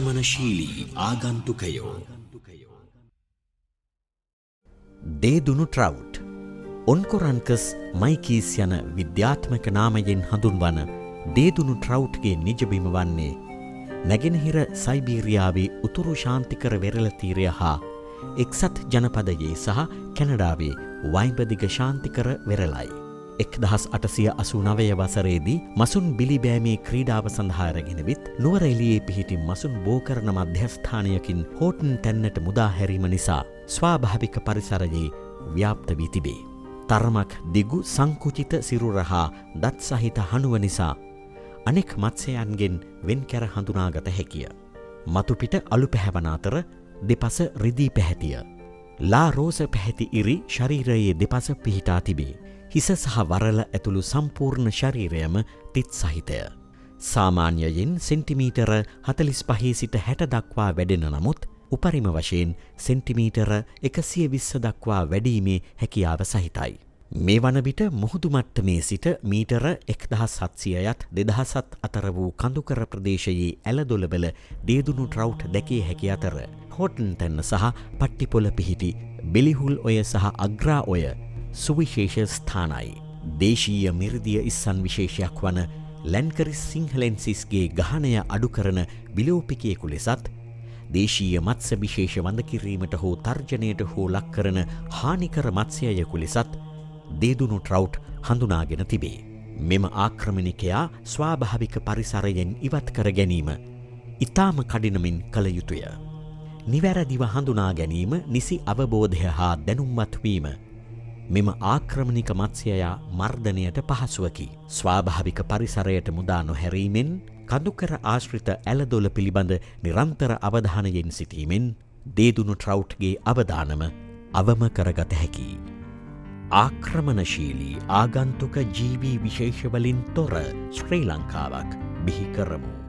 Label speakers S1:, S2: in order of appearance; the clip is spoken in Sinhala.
S1: ආක්‍රමණශීලී ආගන්තුකයෝ.
S2: දේදුණු ට්‍රවුට් ඔන්කොරන්කස් මයිකීස් යන විද්‍යාත්මක නාමයෙන් හඳුන්වන දේදුණු ට්‍රවුට්ගේ නිජබිම වන්නේ නැගෙනහිර සයිබීරියාවේ උතුරු ශාන්තිකර වෙරළ තීරය හා එක්සත් ජනපදයේ සහ කැනඩාවේ වයිඹදිග ශාන්තිකර වෙරළයි. 1889 වසරේදී මසුන් බිලිබෑමේ ක්‍රීඩාව සඳහා රැගෙනවිත් නුවර එළියේ පිහිටි මසුන් බෝකරන මධ්‍යස්ථානයකින් හෝටන් තැන්නට මුදා හැරීම නිසා ස්වාභාවික පරිසරයේ ව්‍යාප්ත වී තිබේ. තරමක් දිගු සංකුචිත සිරුර හා දත් සහිත හනුව නිසා අනෙක් මත්ස්‍යයන්ගෙන් වෙන්කර හඳුනාගත හැකිය. මතුපිට අලු පැහැවන අතර දෙපස රිදී පැහැතිය. ලා රෝස පැහැති ඉරි ශරීරයේ දෙපස පිහිටා තිබේ. හිස සහ වරල ඇතුළු සම්පූර්ණ ශරීරයම තිත් සහිතය. සාමාන්‍යයෙන් සෙන්ටිමීටර 45 සිට 60 දක්වා වැඩෙන නමුත් උපරිම වශයෙන් සෙන්ටිමීටර 120 දක්වා වැඩීමේ හැකියාව සහිතයි. මේ වන විට මුහුදු මට්ටමේ සිට මීටර 1700ත් 2000ත් අතර වූ කඳුකර ප්‍රදේශයේ ඇලදොලවල දේදුණු ට්‍රවුට් දැකිය හැකි අතර හෝටන් තැන්න සහ පට්ටිපොළ පිහිටි බෙලිහුල් ඔය සහ අග්‍රා ඔය සුවිශේෂ ස්ථානයි. දේශීය මිරිදිය ඉස්සන් විශේෂයක් වන ලැන්කරිස් සිංහලෙන්සිස්ගේ ගහනය අඩු කරන බිලෝපිකයෙකු ලෙසත් දේශීය මත්ස්‍ය විශේෂ වඳ කිරීමට හෝ තර්ජනයට හෝ ලක් කරන හානිකර මත්ස්‍යයෙකු ලෙසත් දේදුණු ට්‍රවුට් හඳුනාගෙන තිබේ. මෙම ආක්‍රමණිකයා ස්වාභාවික පරිසරයෙන් ඉවත් කර ගැනීම ඉතාම කඩිනමින් කළ යුතුය. නිවැරදිව හඳුනා ගැනීම නිසි අවබෝධය හා දැනුම්වත් වීම මෙම ආක්‍රමණික මත්ස්‍යයා මර්ධනයට පහසුවකි. ස්වාභාවික පරිසරයට මුදා නොහැරීමෙන් කඳුකර ආශ්‍රිත ඇලදොල පිළිබඳ නිරන්තර අවධානයෙන් සිටීමෙන් දේදුණු ට්‍රවුට්ගේ අවදානම අවම කරගත හැකි. ආක්‍රමණශීලී ආගන්තුක ජීවී විශේෂවලින් තොර ශ්‍රී ලංකාවක් බිහි කරමු.